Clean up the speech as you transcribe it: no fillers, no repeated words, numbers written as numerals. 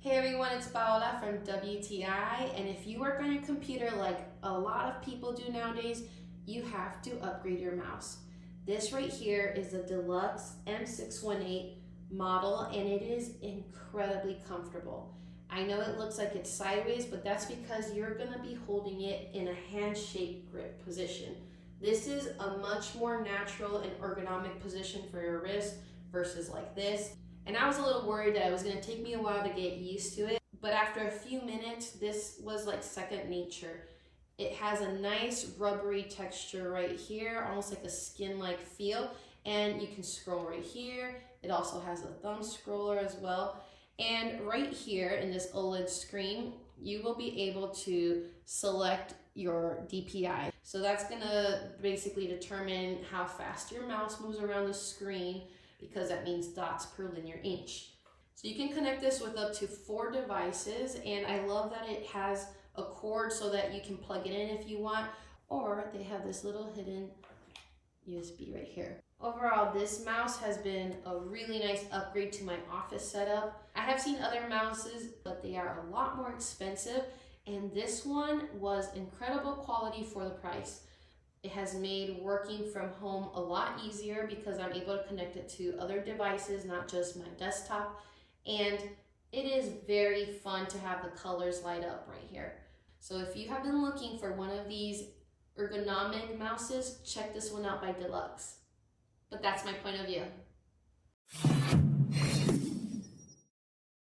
Hey everyone, it's Paola from WTI, and if you work on your computer like a lot of people do nowadays, you have to upgrade your mouse. This right here is a DELUX M618 model, and it is incredibly comfortable. I know it looks like it's sideways, but that's because you're gonna be holding it in a handshake grip position. This is a much more natural and ergonomic position for your wrist versus like this. And I was a little worried that it was gonna take me a while to get used to it, but after a few minutes, this was like second nature. It has a nice rubbery texture right here, almost like a skin-like feel, and you can scroll right here. It also has a thumb scroller as well. And right here in this OLED screen, you will be able to select your DPI. So that's gonna basically determine how fast your mouse moves around the screen, because that means dots per linear inch. So you can connect this with up to 4 devices, and I love that it has a cord so that you can plug it in if you want, or they have this little hidden USB right here. Overall, this mouse has been a really nice upgrade to my office setup. I have seen other mouses, but they are a lot more expensive, and this one was incredible quality for the price. It has made working from home a lot easier because I'm able to connect it to other devices, not just my desktop. And it is very fun to have the colors light up right here. So if you have been looking for one of these ergonomic mouses, check this one out by DELUX. But that's my point of view.